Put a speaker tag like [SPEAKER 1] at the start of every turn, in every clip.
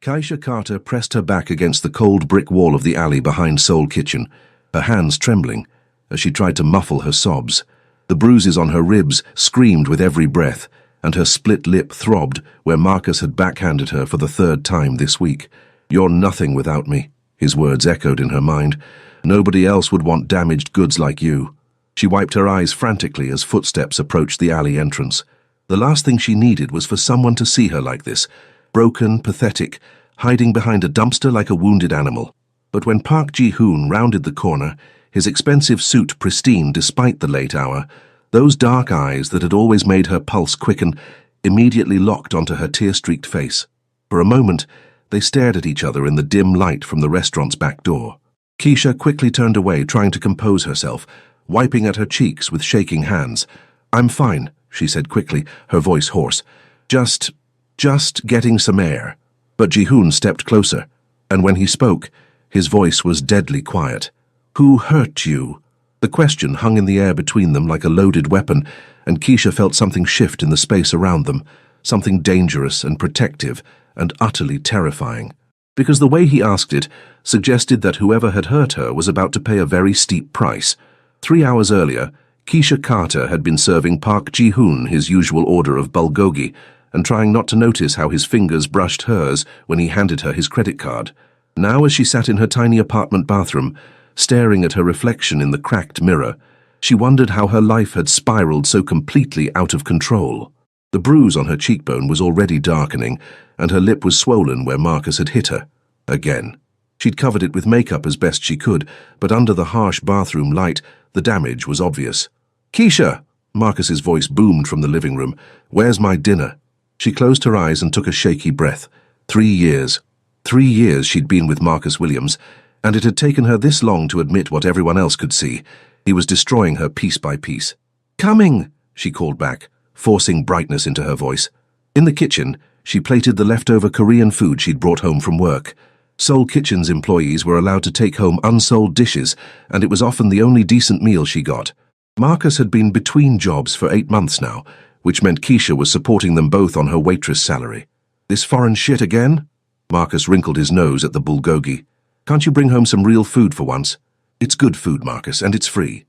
[SPEAKER 1] Keisha Carter pressed her back against the cold brick wall of the alley behind Soul Kitchen, her hands trembling as she tried to muffle her sobs. The bruises on her ribs screamed with every breath, and her split lip throbbed where Marcus had backhanded her for the third time this week. "You're nothing without me," his words echoed in her mind. "Nobody else would want damaged goods like you." She wiped her eyes frantically as footsteps approached the alley entrance. The last thing she needed was for someone to see her like this, broken, pathetic, hiding behind a dumpster like a wounded animal. But when Park Ji-hoon rounded the corner, his expensive suit pristine despite the late hour, those dark eyes that had always made her pulse quicken immediately locked onto her tear-streaked face. For a moment, they stared at each other in the dim light from the restaurant's back door. Keisha quickly turned away, trying to compose herself, wiping at her cheeks with shaking hands. "I'm fine," she said quickly, her voice hoarse. Just getting some air." But Ji-hoon stepped closer, and when he spoke, his voice was deadly quiet. "Who hurt you?" The question hung in the air between them like a loaded weapon, and Keisha felt something shift in the space around them, something dangerous and protective and utterly terrifying. Because the way he asked it suggested that whoever had hurt her was about to pay a very steep price. 3 hours earlier, Keisha Carter had been serving Park Ji-hoon his usual order of bulgogi, and trying not to notice how his fingers brushed hers when he handed her his credit card. Now, as she sat in her tiny apartment bathroom, staring at her reflection in the cracked mirror, she wondered how her life had spiraled so completely out of control. The bruise on her cheekbone was already darkening, and her lip was swollen where Marcus had hit her. Again. She'd covered it with makeup as best she could, but under the harsh bathroom light, the damage was obvious. "Keisha!" Marcus's voice boomed from the living room. "Where's my dinner?" She closed her eyes and took a shaky breath. 3 years. 3 years she'd been with Marcus Williams, and it had taken her this long to admit what everyone else could see. He was destroying her piece by piece. "Coming!" she called back, forcing brightness into her voice. In the kitchen, she plated the leftover Korean food she'd brought home from work. Seoul Kitchen's employees were allowed to take home unsold dishes, and it was often the only decent meal she got. Marcus had been between jobs for 8 months now, which meant Keisha was supporting them both on her waitress salary. "This foreign shit again?" Marcus wrinkled his nose at the bulgogi. "Can't you bring home some real food for once?" "It's good food, Marcus, and it's free."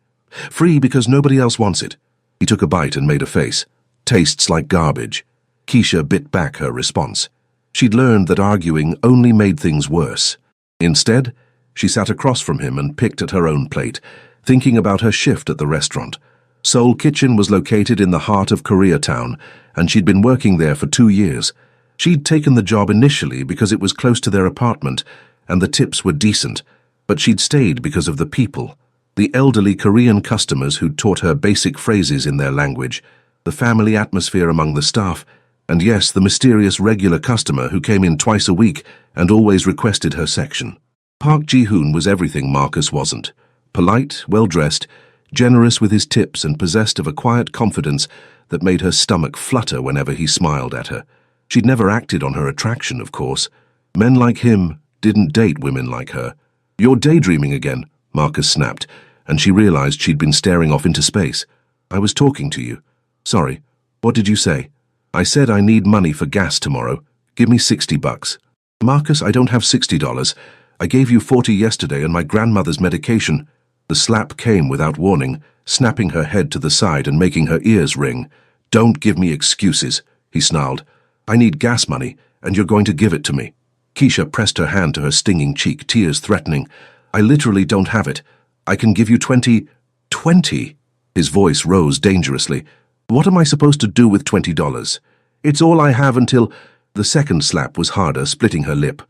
[SPEAKER 1] "Free because nobody else wants it." He took a bite and made a face. "Tastes like garbage." Keisha bit back her response. She'd learned that arguing only made things worse. Instead, she sat across from him and picked at her own plate, thinking about her shift at the restaurant. Seoul Kitchen was located in the heart of Koreatown, and she'd been working there for 2 years. She'd taken the job initially because it was close to their apartment, and the tips were decent, but she'd stayed because of the people. The elderly Korean customers who'd taught her basic phrases in their language, the family atmosphere among the staff, and yes, the mysterious regular customer who came in twice a week and always requested her section. Park Ji-hoon was everything Marcus wasn't. Polite, well-dressed, generous with his tips, and possessed of a quiet confidence that made her stomach flutter whenever he smiled at her. She'd never acted on her attraction, of course. Men like him didn't date women like her. "You're daydreaming again," Marcus snapped, and she realized she'd been staring off into space. "I was talking to you." "Sorry, what did you say?" "I said I need money for gas tomorrow. Give me $60. "Marcus, I don't have $60. I gave you 40 yesterday and my grandmother's medication." The slap came without warning, snapping her head to the side and making her ears ring. "Don't give me excuses," he snarled. "I need gas money, and you're going to give it to me." Keisha pressed her hand to her stinging cheek, tears threatening. "I literally don't have it. I can give you 20. 20? His voice rose dangerously. "What am I supposed to do with $20? It's all I have until—" The second slap was harder, splitting her lip.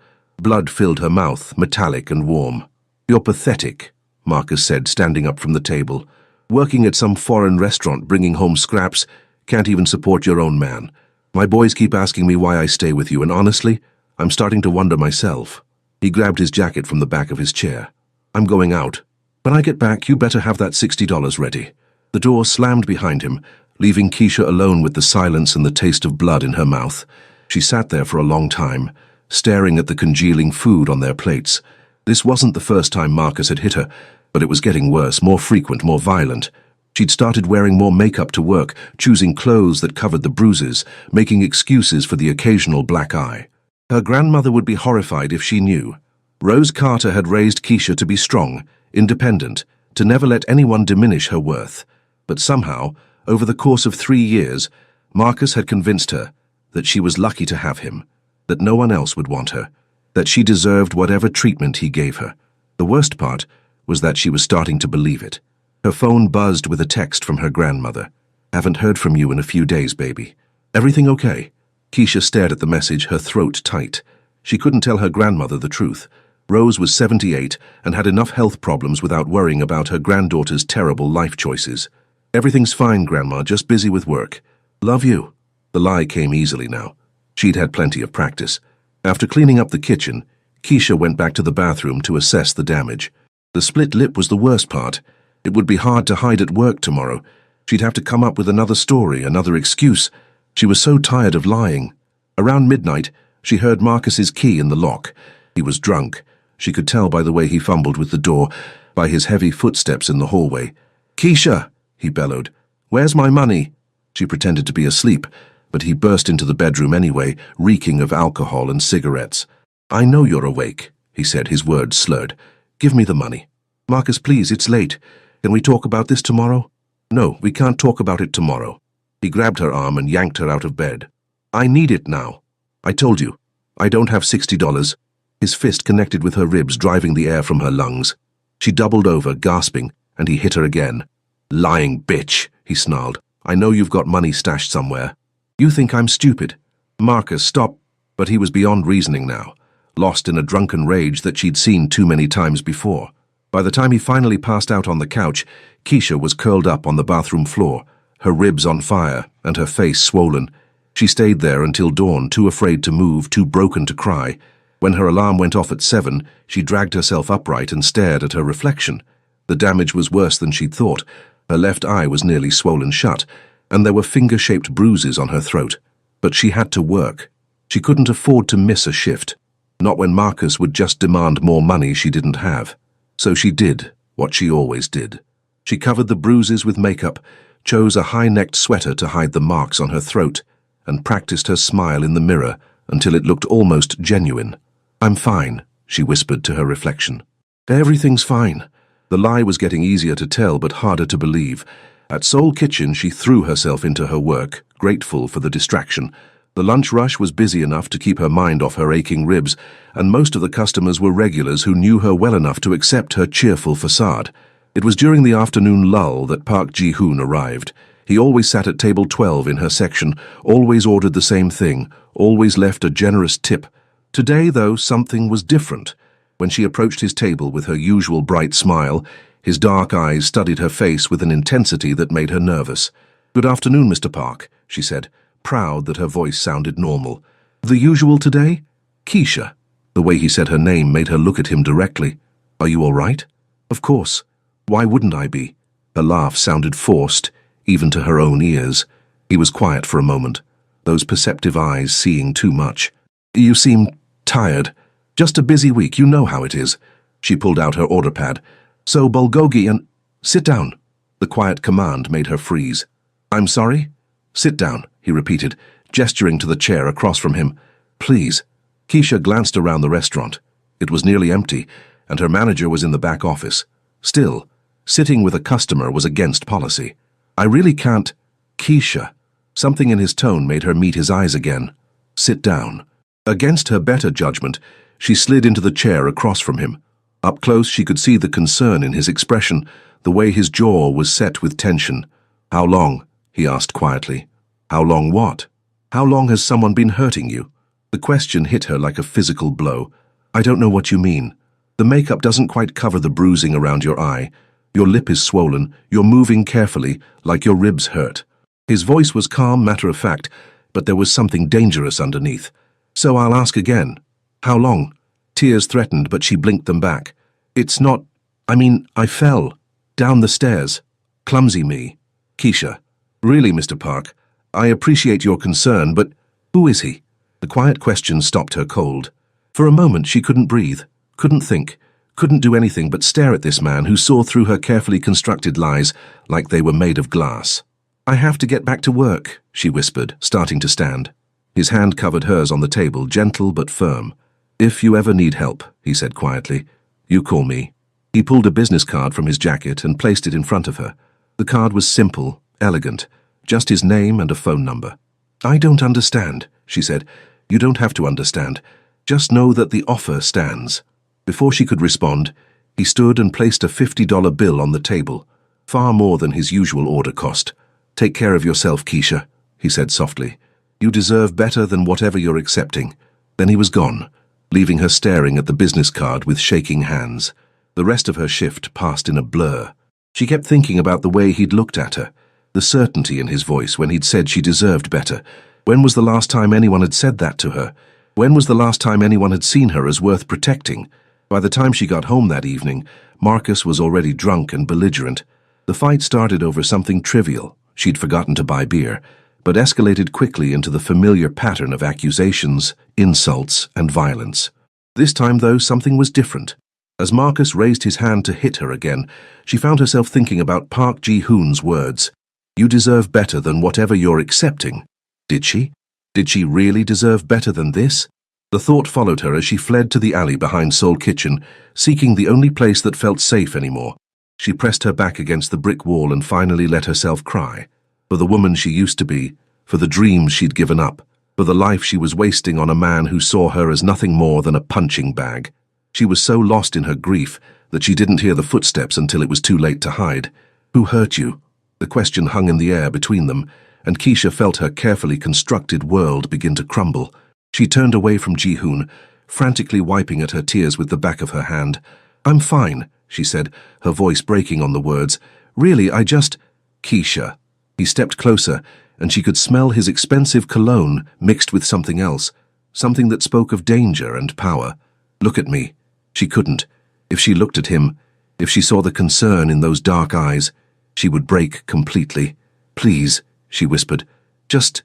[SPEAKER 1] Blood filled her mouth, metallic and warm. "You're pathetic," Marcus said, standing up from the table. "Working at some foreign restaurant, bringing home scraps, can't even support your own man. My boys keep asking me why I stay with you, and honestly, I'm starting to wonder myself." He grabbed his jacket from the back of his chair. "I'm going out. When I get back, you better have that $60 ready." The door slammed behind him, leaving Keisha alone with the silence and the taste of blood in her mouth. She sat there for a long time, staring at the congealing food on their plates. This wasn't the first time Marcus had hit her, but it was getting worse, more frequent, more violent. She'd started wearing more makeup to work, choosing clothes that covered the bruises, making excuses for the occasional black eye. Her grandmother would be horrified if she knew. Rose Carter had raised Keisha to be strong, independent, to never let anyone diminish her worth. But somehow, over the course of 3 years, Marcus had convinced her that she was lucky to have him, that no one else would want her, that she deserved whatever treatment he gave her. The worst part was that she was starting to believe it. Her phone buzzed with a text from her grandmother. "Haven't heard from you in a few days, baby. Everything okay?" Keisha stared at the message, her throat tight. She couldn't tell her grandmother the truth. Rose was 78 and had enough health problems without worrying about her granddaughter's terrible life choices. "Everything's fine, Grandma, just busy with work. Love you." The lie came easily now. She'd had plenty of practice. After cleaning up the kitchen, Keisha went back to the bathroom to assess the damage. The split lip was the worst part. It would be hard to hide at work tomorrow. She'd have to come up with another story, another excuse. She was so tired of lying. Around midnight, she heard Marcus's key in the lock. He was drunk. She could tell by the way he fumbled with the door, by his heavy footsteps in the hallway. "Keisha!" he bellowed. "Where's my money?" She pretended to be asleep, but he burst into the bedroom anyway, reeking of alcohol and cigarettes. "I know you're awake," he said, his words slurred. "Give me the money." "Marcus, please, it's late. Can we talk about this tomorrow?" "No, we can't talk about it tomorrow." He grabbed her arm and yanked her out of bed. "I need it now. I told you. I don't have $60. His fist connected with her ribs, driving the air from her lungs. She doubled over, gasping, and he hit her again. "Lying bitch," he snarled. "I know you've got money stashed somewhere. You think I'm stupid?" "Marcus, stop." But he was beyond reasoning now, lost in a drunken rage that she'd seen too many times before. By the time he finally passed out on the couch, Keisha was curled up on the bathroom floor, her ribs on fire and her face swollen. She stayed there until dawn, too afraid to move, too broken to cry. When her alarm went off at 7, she dragged herself upright and stared at her reflection. The damage was worse than she'd thought. Her left eye was nearly swollen shut, and there were finger-shaped bruises on her throat. But she had to work. She couldn't afford to miss a shift. Not when Marcus would just demand more money she didn't have. So she did what she always did. She covered the bruises with makeup, chose a high-necked sweater to hide the marks on her throat, and practiced her smile in the mirror until it looked almost genuine. "I'm fine," she whispered to her reflection. "Everything's fine." The lie was getting easier to tell but harder to believe. At Soul Kitchen, she threw herself into her work, grateful for the distraction. The lunch rush was busy enough to keep her mind off her aching ribs, and most of the customers were regulars who knew her well enough to accept her cheerful facade. It was during the afternoon lull that Park Ji-hoon arrived. He always sat at table 12 in her section, always ordered the same thing, always left a generous tip. Today, though, something was different. When she approached his table with her usual bright smile, his dark eyes studied her face with an intensity that made her nervous. "Good afternoon, Mr. Park," she said, proud that her voice sounded normal. "The usual today?" "Keisha." The way he said her name made her look at him directly. "Are you all right?" "Of course. Why wouldn't I be?" Her laugh sounded forced, even to her own ears. He was quiet for a moment, those perceptive eyes seeing too much. "You seem tired. Just a busy week, you know how it is." She pulled out her order pad. "So bulgogi and—" "Sit down." The quiet command made her freeze. "I'm sorry?" "Sit down," he repeated, gesturing to the chair across from him. "Please." Keisha glanced around the restaurant. It was nearly empty, and her manager was in the back office. Still, sitting with a customer was against policy. "I really can't—" "Keisha." Something in his tone made her meet his eyes again. "Sit down." Against her better judgment, she slid into the chair across from him. Up close, she could see the concern in his expression, the way his jaw was set with tension. "How long?" he asked quietly. "How long what? How long has someone been hurting you?" The question hit her like a physical blow. "I don't know what you mean. The makeup doesn't quite cover the bruising around your eye. Your lip is swollen, you're moving carefully, like your ribs hurt." His voice was calm, matter-of-fact, but there was something dangerous underneath. "So I'll ask again. How long?" Tears threatened, but she blinked them back. "It's not— I fell. Down the stairs. Clumsy me." "Keisha." "Really, Mr. Park, I appreciate your concern, but who is he?" The quiet question stopped her cold. For a moment she couldn't breathe, couldn't think, couldn't do anything but stare at this man who saw through her carefully constructed lies like they were made of glass. "I have to get back to work," she whispered, starting to stand. His hand covered hers on the table, gentle but firm. "If you ever need help," he said quietly, "you call me." He pulled a business card from his jacket and placed it in front of her. The card was simple, elegant, just his name and a phone number. "I don't understand," she said. "You don't have to understand. Just know that the offer stands." Before she could respond, he stood and placed a $50 bill on the table, far more than his usual order cost. "Take care of yourself, Keisha," he said softly. "You deserve better than whatever you're accepting." Then he was gone, leaving her staring at the business card with shaking hands. The rest of her shift passed in a blur. She kept thinking about the way he'd looked at her, the certainty in his voice when he'd said she deserved better. When was the last time anyone had said that to her? When was the last time anyone had seen her as worth protecting? By the time she got home that evening, Marcus was already drunk and belligerent. The fight started over something trivial. She'd forgotten to buy beer, but escalated quickly into the familiar pattern of accusations, insults, and violence. This time, though, something was different. As Marcus raised his hand to hit her again, she found herself thinking about Park Ji-hoon's words. "You deserve better than whatever you're accepting." Did she? Did she really deserve better than this? The thought followed her as she fled to the alley behind Seoul Kitchen, seeking the only place that felt safe anymore. She pressed her back against the brick wall and finally let herself cry. For the woman she used to be, for the dreams she'd given up, for the life she was wasting on a man who saw her as nothing more than a punching bag. She was so lost in her grief that she didn't hear the footsteps until it was too late to hide. "Who hurt you?" The question hung in the air between them, and Keisha felt her carefully constructed world begin to crumble. She turned away from Ji-hoon, frantically wiping at her tears with the back of her hand. "I'm fine," she said, her voice breaking on the words. "Really, I just—" "Keisha." He stepped closer, and she could smell his expensive cologne mixed with something else, something that spoke of danger and power. "Look at me." She couldn't. If she looked at him, if she saw the concern in those dark eyes, she would break completely. "Please," she whispered, Just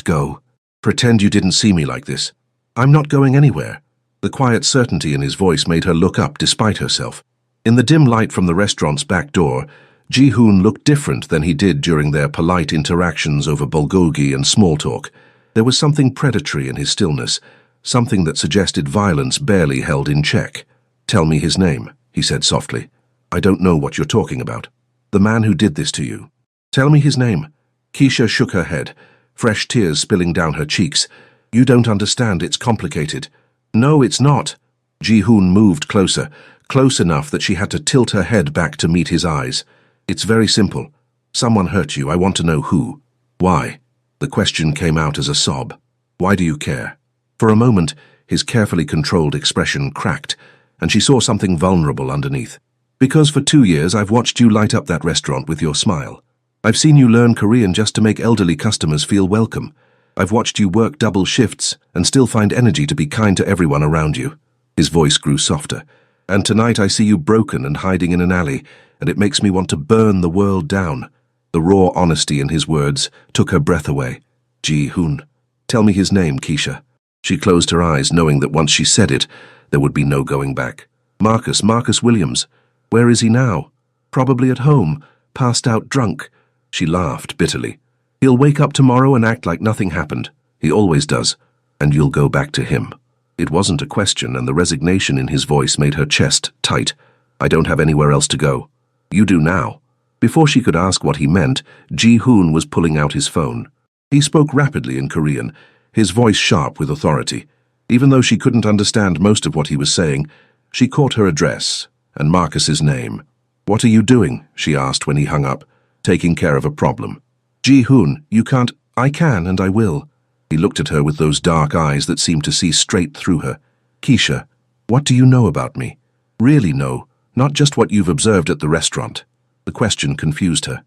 [SPEAKER 1] go. Pretend you didn't see me like this. I'm not going anywhere." The quiet certainty in his voice made her look up despite herself. In the dim light from the restaurant's back door, Ji-hoon looked different than he did during their polite interactions over bulgogi and small talk. There was something predatory in his stillness, something that suggested violence barely held in check. "Tell me his name," he said softly. "I don't know what you're talking about. The man who did this to you. Tell me his name." Keisha shook her head, fresh tears spilling down her cheeks. "You don't understand, it's complicated." "No, it's not." Ji-hoon moved closer, close enough that she had to tilt her head back to meet his eyes. "It's very simple. Someone hurt you. I want to know who." "Why?" The question came out as a sob. "Why do you care?" For a moment, his carefully controlled expression cracked, and she saw something vulnerable underneath. "Because for 2 years I've watched you light up that restaurant with your smile. I've seen you learn Korean just to make elderly customers feel welcome. I've watched you work double shifts and still find energy to be kind to everyone around you." His voice grew softer. "And tonight I see you broken and hiding in an alley, and it makes me want to burn the world down." The raw honesty in his words took her breath away. "Ji-hoon. Tell me his name, Keisha." She closed her eyes, knowing that once she said it, there would be no going back. Marcus Williams. Where is he now?" "Probably at home, passed out drunk." She laughed bitterly. "He'll wake up tomorrow and act like nothing happened. He always does. And you'll go back to him." It wasn't a question, and the resignation in his voice made her chest tight. "I don't have anywhere else to go." "You do now." Before she could ask what he meant, Ji-hoon was pulling out his phone. He spoke rapidly in Korean, his voice sharp with authority. Even though she couldn't understand most of what he was saying, she caught her address and Marcus's name. "What are you doing?" she asked when he hung up. "Taking care of a problem." "Ji-hoon, you can't—" "I can and I will." He looked at her with those dark eyes that seemed to see straight through her. "Keisha, what do you know about me? Really know, not just what you've observed at the restaurant." The question confused her.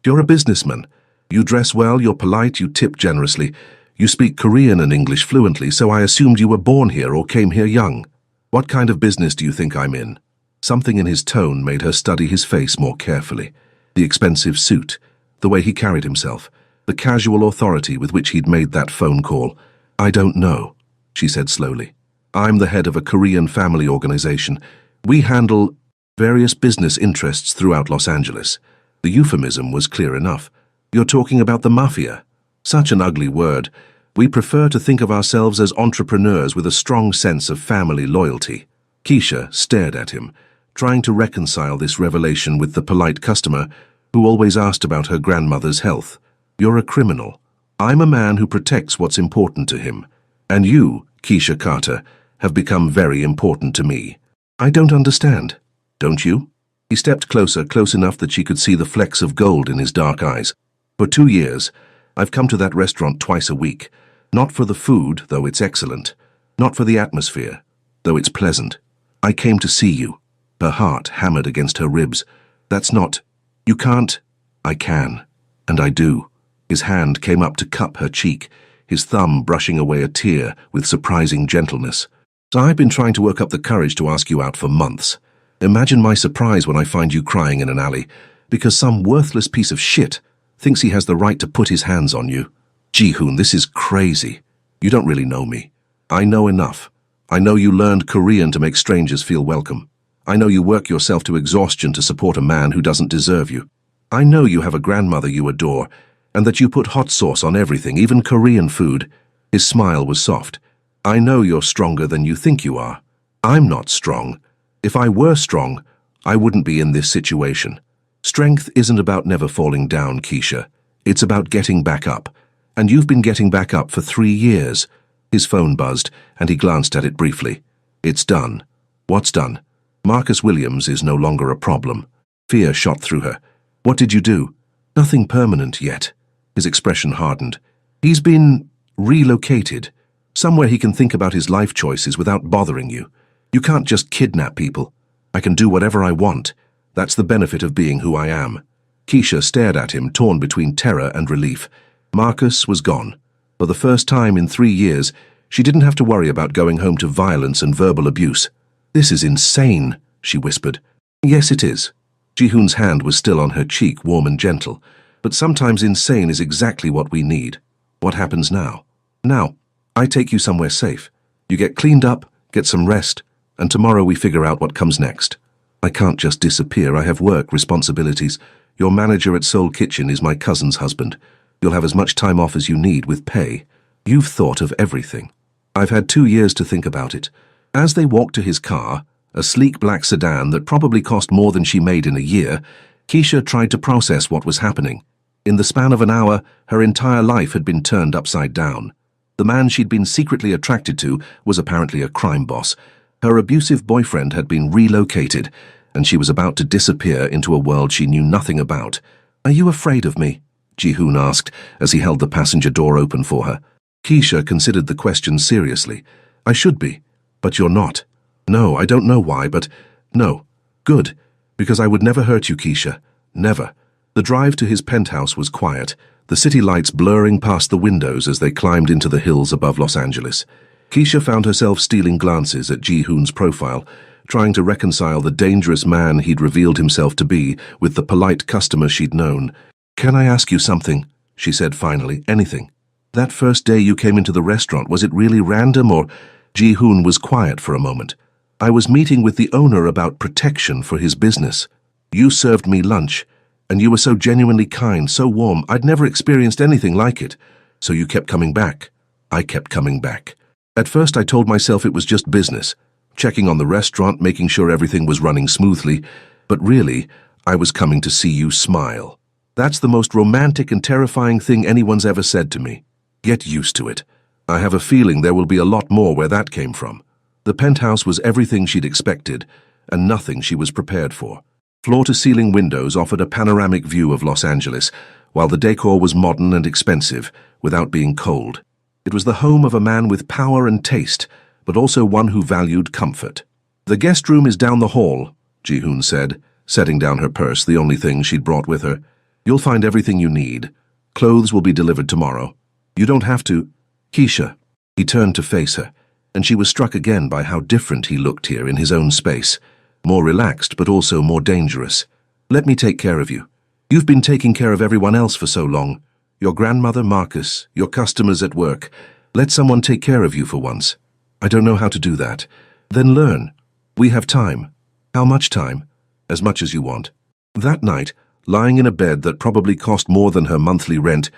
[SPEAKER 1] You're a businessman. You dress well, you're polite, you tip generously. You speak Korean and English fluently, so I assumed you were born here or came here young. What kind of business do you think I'm in?" Something in his tone made her study his face more carefully. The expensive suit, the way he carried himself, the casual authority with which he'd made that phone call. "I don't know," she said slowly. "I'm the head of a Korean family organization. We handle various business interests throughout Los Angeles." The euphemism was clear enough. "You're talking about the Mafia." Such an ugly word, We prefer to think of ourselves as entrepreneurs with a strong sense of family loyalty. Keisha stared at him, trying to reconcile this revelation with the polite customer who always asked about her grandmother's health. You're a criminal. I'm a man who protects what's important to him. And you, Keisha Carter, have become very important to me. I don't understand. Don't you? He stepped closer, close enough that she could see the flecks of gold in his dark eyes. For 2 years, I've come to that restaurant twice a week. Not for the food, though it's excellent. Not for the atmosphere, though it's pleasant. I came to see you. Her heart hammered against her ribs. That's not... You can't... I can. And I do. His hand came up to cup her cheek, his thumb brushing away a tear with surprising gentleness. So I've been trying to work up the courage to ask you out for months. Imagine my surprise when I find you crying in an alley, because some worthless piece of shit thinks he has the right to put his hands on you. Ji-hoon, this is crazy. You don't really know me. I know enough. I know you learned Korean to make strangers feel welcome. I know you work yourself to exhaustion to support a man who doesn't deserve you. I know you have a grandmother you adore, and that you put hot sauce on everything, even Korean food. His smile was soft. I know you're stronger than you think you are. I'm not strong. If I were strong, I wouldn't be in this situation. Strength isn't about never falling down, Keisha. It's about getting back up. And you've been getting back up for 3 years. His phone buzzed, and he glanced at it briefly. It's done. What's done? Marcus Williams is no longer a problem. Fear shot through her. What did you do? Nothing permanent yet. His expression hardened. He's been relocated. Somewhere he can think about his life choices without bothering you. You can't just kidnap people. I can do whatever I want. That's the benefit of being who I am. Keisha stared at him, torn between terror and relief. Marcus was gone. For the first time in 3 years, she didn't have to worry about going home to violence and verbal abuse. This is insane, she whispered. Yes, it is. Ji-hoon's hand was still on her cheek, warm and gentle. But sometimes insane is exactly what we need. What happens now? Now, I take you somewhere safe. You get cleaned up, get some rest, and tomorrow we figure out what comes next. I can't just disappear. I have work, responsibilities. Your manager at Soul Kitchen is my cousin's husband. You'll have as much time off as you need with pay. You've thought of everything. I've had 2 years to think about it. As they walked to his car, a sleek black sedan that probably cost more than she made in a year, Keisha tried to process what was happening. In the span of an hour, her entire life had been turned upside down. The man she'd been secretly attracted to was apparently a crime boss. Her abusive boyfriend had been relocated, and she was about to disappear into a world she knew nothing about. Are you afraid of me? Ji-hoon asked as he held the passenger door open for her. Keisha considered the question seriously. I should be, but you're not. No, I don't know why, but no. Good, because I would never hurt you, Keisha. Never. The drive to his penthouse was quiet, the city lights blurring past the windows as they climbed into the hills above Los Angeles. Keisha found herself stealing glances at Ji-hoon's profile, trying to reconcile the dangerous man he'd revealed himself to be with the polite customer she'd known. Can I ask you something? She said finally. Anything. That first day you came into the restaurant, was it really random or... Ji-hoon was quiet for a moment. I was meeting with the owner about protection for his business. You served me lunch, and you were so genuinely kind, so warm. I'd never experienced anything like it. So you kept coming back. I kept coming back. At first I told myself it was just business, checking on the restaurant, making sure everything was running smoothly, but really, I was coming to see you smile. That's the most romantic and terrifying thing anyone's ever said to me. Get used to it. I have a feeling there will be a lot more where that came from. The penthouse was everything she'd expected, and nothing she was prepared for. Floor-to-ceiling windows offered a panoramic view of Los Angeles, while the decor was modern and expensive, without being cold. It was the home of a man with power and taste, but also one who valued comfort. The guest room is down the hall, Ji-hoon said, setting down her purse, the only thing she'd brought with her. You'll find everything you need. Clothes will be delivered tomorrow. You don't have to... Keisha. He turned to face her, and she was struck again by how different he looked here in his own space. More relaxed, but also more dangerous. Let me take care of you. You've been taking care of everyone else for so long. Your grandmother, Marcus, your customers at work. Let someone take care of you for once. I don't know how to do that. Then learn. We have time. How much time? As much as you want. That night, lying in a bed that probably cost more than her monthly rent,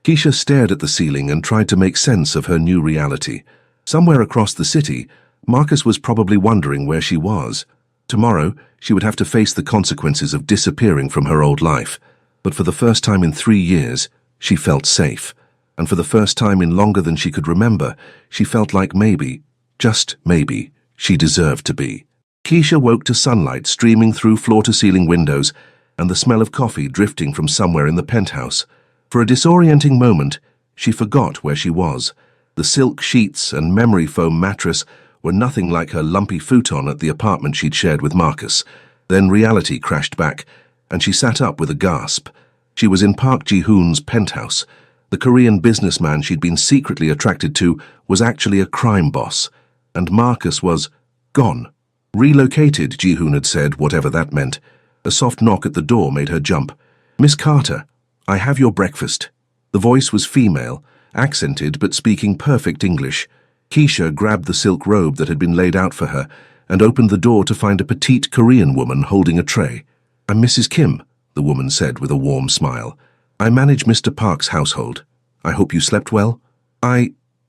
[SPEAKER 1] Keisha stared at the ceiling and tried to make sense of her new reality. Somewhere across the city, Marcus was probably wondering where she was. Tomorrow, she would have to face the consequences of disappearing from her old life. But for the first time in 3 years, she felt safe. And for the first time in longer than she could remember, she felt like maybe, just maybe, she deserved to be. Keisha woke to sunlight streaming through floor-to-ceiling windows and the smell of coffee drifting from somewhere in the penthouse. For a disorienting moment, she forgot where she was. The silk sheets and memory foam mattress were nothing like her lumpy futon at the apartment she'd shared with Marcus. Then reality crashed back, and she sat up with a gasp. She was in Park Ji-hoon's penthouse. The Korean businessman she'd been secretly attracted to was actually a crime boss, and Marcus was gone. Relocated, Ji-hoon had said, whatever that meant. A soft knock at the door made her jump. "Miss Carter, I have your breakfast." The voice was female, accented but speaking perfect English. Keisha grabbed the silk robe that had been laid out for her and opened the door to find a petite Korean woman holding a tray. "I'm Mrs. Kim," the woman said with a warm smile. "I manage Mr. Park's household. I hope you slept well?"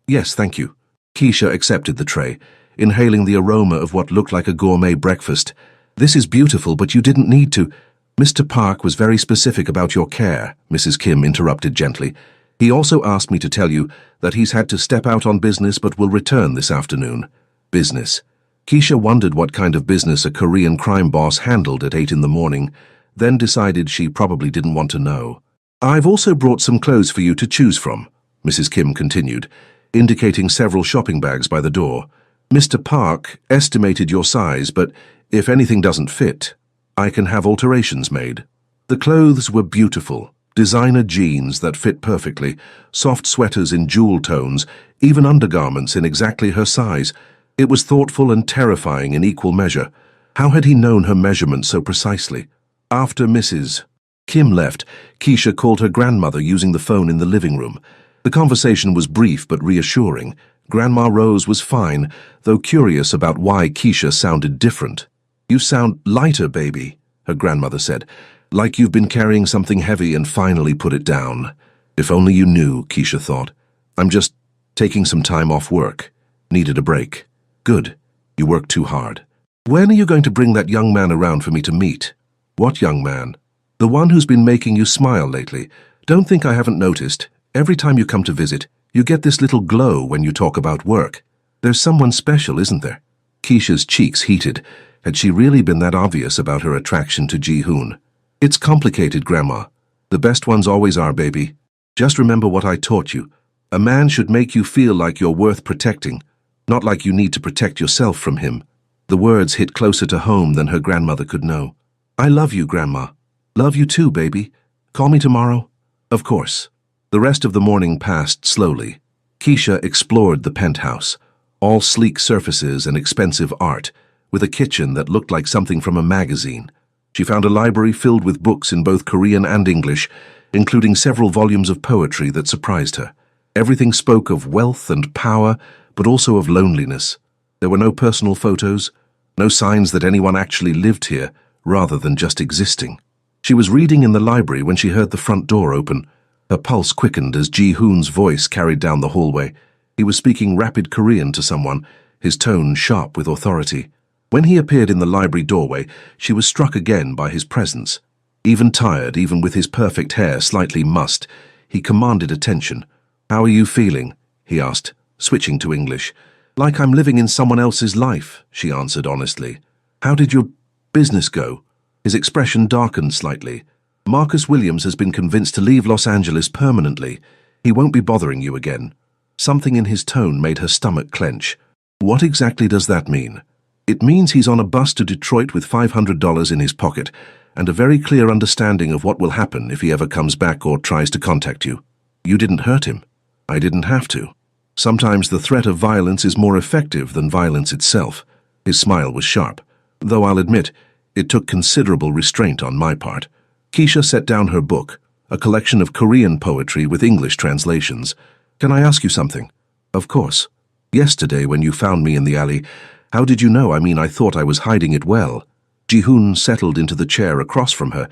[SPEAKER 1] Yes, thank you." Keisha accepted the tray, inhaling the aroma of what looked like a gourmet breakfast. "This is beautiful, but you didn't need to." "Mr. Park was very specific about your care," Mrs. Kim interrupted gently. "He also asked me to tell you that he's had to step out on business but will return this afternoon." Business. Keisha wondered what kind of business a Korean crime boss handled at 8 in the morning, then decided she probably didn't want to know. "I've also brought some clothes for you to choose from," Mrs. Kim continued, indicating several shopping bags by the door. "Mr. Park estimated your size, but if anything doesn't fit, I can have alterations made." The clothes were beautiful. Designer jeans that fit perfectly, soft sweaters in jewel tones, even undergarments in exactly her size. It was thoughtful and terrifying in equal measure. How had he known her measurements so precisely? After Mrs. Kim left, Keisha called her grandmother using the phone in the living room. The conversation was brief but reassuring. Grandma Rose was fine, though curious about why Keisha sounded different. "You sound lighter, baby," her grandmother said. "Like you've been carrying something heavy and finally put it down." If only you knew, Keisha thought. "I'm just taking some time off work. Needed a break." "Good. You worked too hard." "When are you going to bring that young man around for me to meet?" "What young man?" "The one who's been making you smile lately. Don't think I haven't noticed. Every time you come to visit, you get this little glow when you talk about work. There's someone special, isn't there?" Keisha's cheeks heated. Had she really been that obvious about her attraction to Ji-hoon? "It's complicated, Grandma. The best ones always are, baby. Just remember what I taught you. A man should make you feel like you're worth protecting, not like you need to protect yourself from him." The words hit closer to home than her grandmother could know. "I love you, Grandma." "Love you too, baby. Call me tomorrow?" "Of course." The rest of the morning passed slowly. Keisha explored the penthouse, all sleek surfaces and expensive art, with a kitchen that looked like something from a magazine. She found a library filled with books in both Korean and English, including several volumes of poetry that surprised her. Everything spoke of wealth and power, but also of loneliness. There were no personal photos, no signs that anyone actually lived here, rather than just existing. She was reading in the library when she heard the front door open. Her pulse quickened as Ji-hoon's voice carried down the hallway. He was speaking rapid Korean to someone, his tone sharp with authority. When he appeared in the library doorway, she was struck again by his presence. Even tired, even with his perfect hair slightly mussed, he commanded attention. "How are you feeling?" he asked, switching to English. "Like I'm living in someone else's life," she answered honestly. "How did your business go?" His expression darkened slightly. "Marcus Williams has been convinced to leave Los Angeles permanently. He won't be bothering you again." Something in his tone made her stomach clench. "What exactly does that mean?" "It means he's on a bus to Detroit with $500 in his pocket and a very clear understanding of what will happen if he ever comes back or tries to contact you." "You didn't hurt him." "I didn't have to. Sometimes the threat of violence is more effective than violence itself." His smile was sharp, though I'll admit, it took considerable restraint on my part. Keisha set down her book, a collection of Korean poetry with English translations. "Can I ask you something?" "Of course." "Yesterday, when you found me in the alley, how did you know? I thought I was hiding it well." Ji-hoon settled into the chair across from her,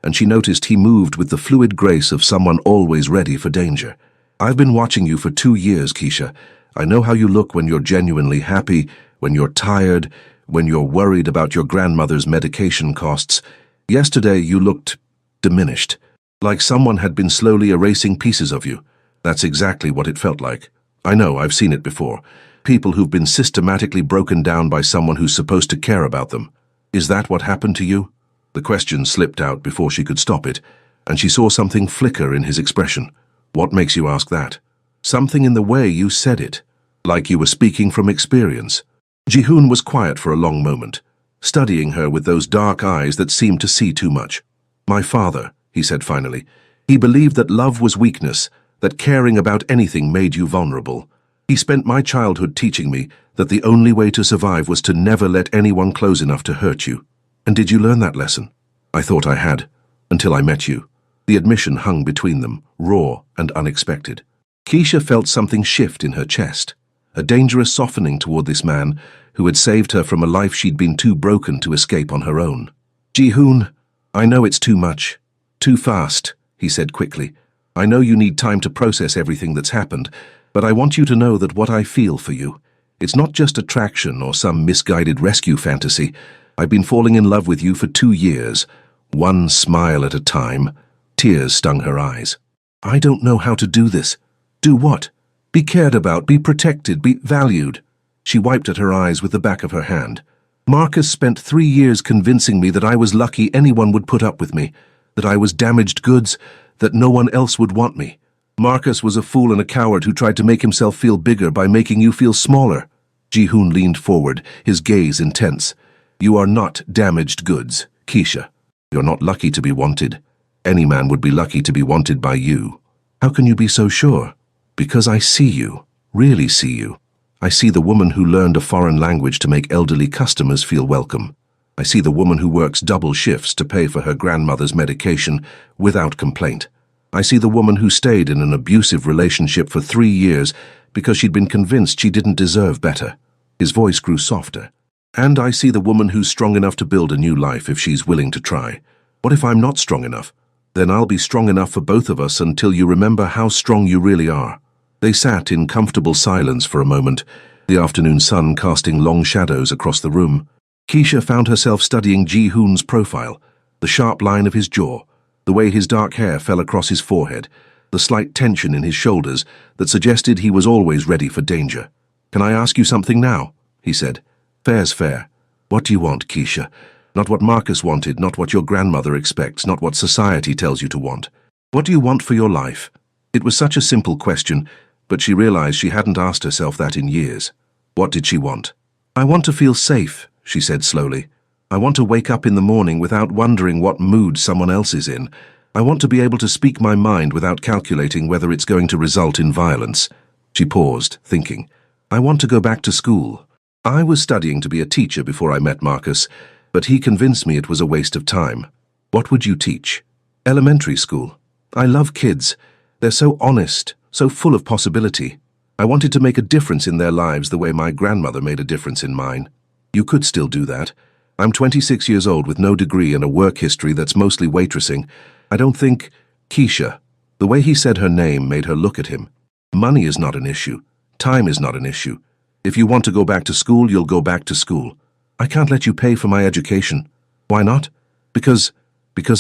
[SPEAKER 1] and she noticed he moved with the fluid grace of someone always ready for danger. "I've been watching you for 2 years, Keisha. I know how you look when you're genuinely happy, when you're tired, when you're worried about your grandmother's medication costs. Yesterday you looked diminished, like someone had been slowly erasing pieces of you. That's exactly what it felt like. I know, I've seen it before. People who've been systematically broken down by someone who's supposed to care about them. Is that what happened to you?" The question slipped out before she could stop it, and she saw something flicker in his expression. "What makes you ask that?" "Something in the way you said it, like you were speaking from experience." Ji-hoon was quiet for a long moment, studying her with those dark eyes that seemed to see too much. "My father," he said finally. "He believed that love was weakness, that caring about anything made you vulnerable. He spent my childhood teaching me that the only way to survive was to never let anyone close enough to hurt you. And did you learn that lesson?" "I thought I had, until I met you." The admission hung between them, raw and unexpected. Keisha felt something shift in her chest, a dangerous softening toward this man who had saved her from a life she'd been too broken to escape on her own. "Ji-hoon, I know it's too much. Too fast," he said quickly. "I know you need time to process everything that's happened, but I want you to know that what I feel for you, it's not just attraction or some misguided rescue fantasy. I've been falling in love with you for 2 years, one smile at a time." Tears stung her eyes. "I don't know how to do this." "Do what?" "Be cared about, be protected, be valued." She wiped at her eyes with the back of her hand. "Marcus spent 3 years convincing me that I was lucky anyone would put up with me, that I was damaged goods, that no one else would want me. Marcus was a fool and a coward who tried to make himself feel bigger by making you feel smaller." Ji-hoon leaned forward, his gaze intense. "You are not damaged goods, Keisha. You're not lucky to be wanted. Any man would be lucky to be wanted by you." "How can you be so sure?" "Because I see you, really see you. I see the woman who learned a foreign language to make elderly customers feel welcome. I see the woman who works double shifts to pay for her grandmother's medication without complaint. I see the woman who stayed in an abusive relationship for 3 years because she'd been convinced she didn't deserve better." His voice grew softer. "And I see the woman who's strong enough to build a new life if she's willing to try. What if I'm not strong enough? Then I'll be strong enough for both of us until you remember how strong you really are." They sat in comfortable silence for a moment, the afternoon sun casting long shadows across the room. Keisha found herself studying Ji-hoon's profile, the sharp line of his jaw, the way his dark hair fell across his forehead, the slight tension in his shoulders that suggested he was always ready for danger. "Can I ask you something now?" he said. "Fair's fair. What do you want, Keisha? Not what Marcus wanted, not what your grandmother expects, not what society tells you to want. What do you want for your life?" It was such a simple question, but she realized she hadn't asked herself that in years. What did she want? "I want to feel safe," she said slowly. "I want to wake up in the morning without wondering what mood someone else is in. I want to be able to speak my mind without calculating whether it's going to result in violence." She paused, thinking. "I want to go back to school. I was studying to be a teacher before I met Marcus, but he convinced me it was a waste of time." "What would you teach?" "Elementary school. I love kids. They're so honest, so full of possibility. I wanted to make a difference in their lives the way my grandmother made a difference in mine." "You could still do that. I'm 26 years old with no degree and a work history that's mostly waitressing. I don't think—" "Keisha." The way he said her name made her look at him. "Money is not an issue. Time is not an issue. If you want to go back to school, you'll go back to school. I can't let you pay for my education." "Why not?" Because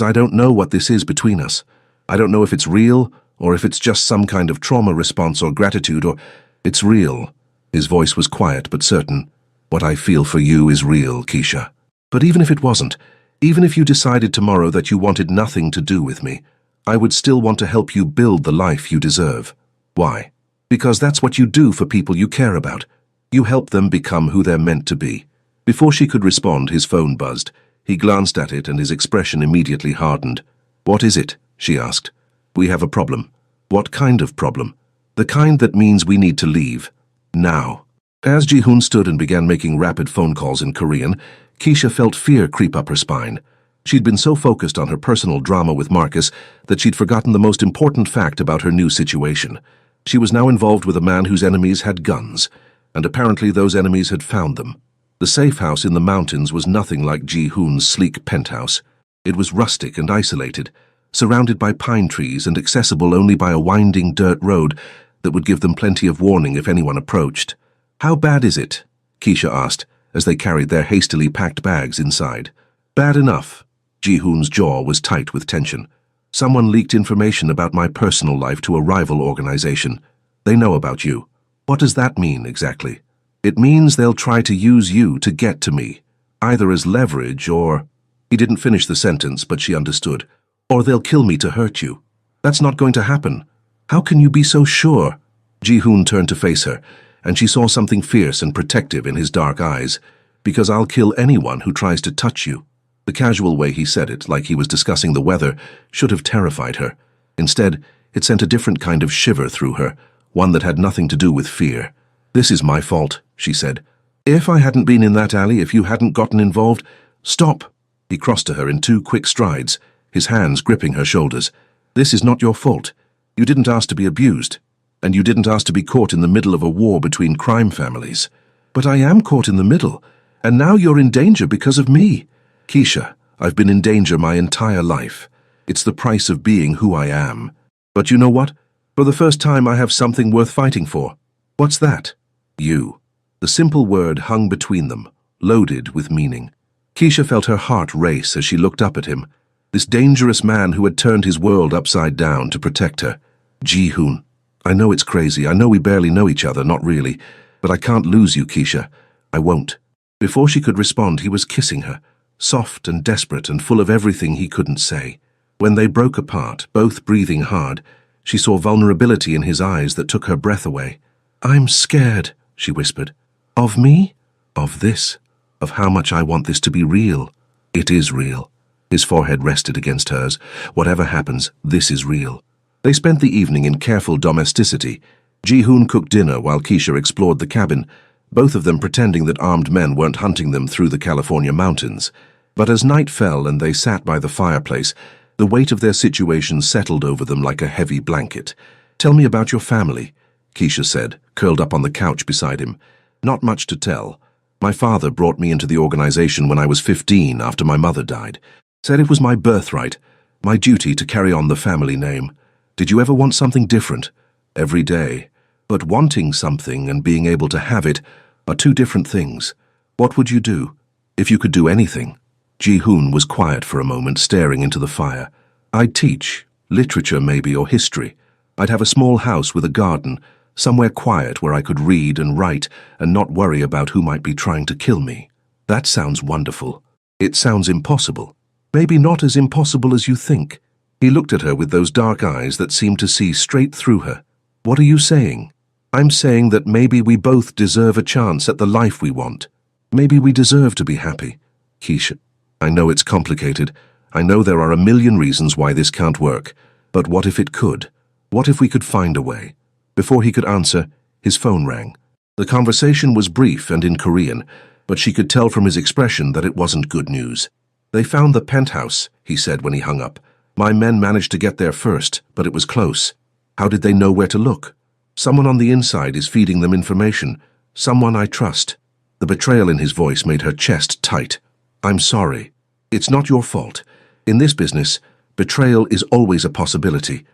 [SPEAKER 1] I don't know what this is between us. I don't know if it's real, or if it's just some kind of trauma response or gratitude, or—" "It's real." His voice was quiet but certain. "What I feel for you is real, Keisha. But even if it wasn't, even if you decided tomorrow that you wanted nothing to do with me, I would still want to help you build the life you deserve." "Why?" "Because that's what you do for people you care about. You help them become who they're meant to be." Before she could respond, his phone buzzed. He glanced at it and his expression immediately hardened. "What is it?" she asked. "We have a problem." "What kind of problem?" "The kind that means we need to leave. Now." As Ji-hoon stood and began making rapid phone calls in Korean, Keisha felt fear creep up her spine. She'd been so focused on her personal drama with Marcus that she'd forgotten the most important fact about her new situation. She was now involved with a man whose enemies had guns, and apparently those enemies had found them. The safe house in the mountains was nothing like Ji-hoon's sleek penthouse. It was rustic and isolated, surrounded by pine trees and accessible only by a winding dirt road that would give them plenty of warning if anyone approached. "How bad is it?" Keisha asked as they carried their hastily packed bags inside. "Bad enough." Ji-hoon's jaw was tight with tension. "Someone leaked information about my personal life to a rival organization. They know about you." "What does that mean, exactly?" "It means they'll try to use you to get to me, either as leverage or—" He didn't finish the sentence, but she understood. "Or they'll kill me to hurt you." "That's not going to happen." "How can you be so sure?" Ji-hoon turned to face her, and she saw something fierce and protective in his dark eyes. "Because I'll kill anyone who tries to touch you." The casual way he said it, like he was discussing the weather, should have terrified her. Instead, it sent a different kind of shiver through her, one that had nothing to do with fear. "This is my fault," she said. "If I hadn't been in that alley, if you hadn't gotten involved—" "Stop!" He crossed to her in 2 quick strides, his hands gripping her shoulders. "This is not your fault. You didn't ask to be abused, and you didn't ask to be caught in the middle of a war between crime families." "But I am caught in the middle, and now you're in danger because of me." "Keisha, I've been in danger my entire life. It's the price of being who I am. But you know what? For the first time I have something worth fighting for." "What's that?" "You." The simple word hung between them, loaded with meaning. Keisha felt her heart race as she looked up at him, this dangerous man who had turned his world upside down to protect her. "Ji-hoon, I know it's crazy, I know we barely know each other, not really, but I can't lose you, Keisha. I won't." Before she could respond, he was kissing her, soft and desperate and full of everything he couldn't say. When they broke apart, both breathing hard, she saw vulnerability in his eyes that took her breath away. "I'm scared," she whispered. "Of me?" "Of this. Of how much I want this to be real." "It is real." His forehead rested against hers. "Whatever happens, this is real." They spent the evening in careful domesticity. Ji-hoon cooked dinner while Keisha explored the cabin, both of them pretending that armed men weren't hunting them through the California mountains. But as night fell and they sat by the fireplace, the weight of their situation settled over them like a heavy blanket. "Tell me about your family," Keisha said, curled up on the couch beside him. "Not much to tell. My father brought me into the organization when I was 15 after my mother died. Said it was my birthright, my duty to carry on the family name. Did you ever want something different?" "Every day. But wanting something and being able to have it are 2 different things. What would you do, if you could do anything?" Ji-hoon was quiet for a moment, staring into the fire. "I'd teach, literature maybe, or history. I'd have a small house with a garden, somewhere quiet where I could read and write and not worry about who might be trying to kill me." "That sounds wonderful." "It sounds impossible." "Maybe not as impossible as you think." He looked at her with those dark eyes that seemed to see straight through her. "What are you saying?" "I'm saying that maybe we both deserve a chance at the life we want. Maybe we deserve to be happy." "Keisha, I know it's complicated. I know there are a million reasons why this can't work. But what if it could? What if we could find a way?" Before he could answer, his phone rang. The conversation was brief and in Korean, but she could tell from his expression that it wasn't good news. "They found the penthouse," he said when he hung up. "My men managed to get there first, but it was close." "How did they know where to look?" "Someone on the inside is feeding them information. Someone I trust." The betrayal in his voice made her chest tight. "I'm sorry. It's not your fault. In this business, betrayal is always a possibility.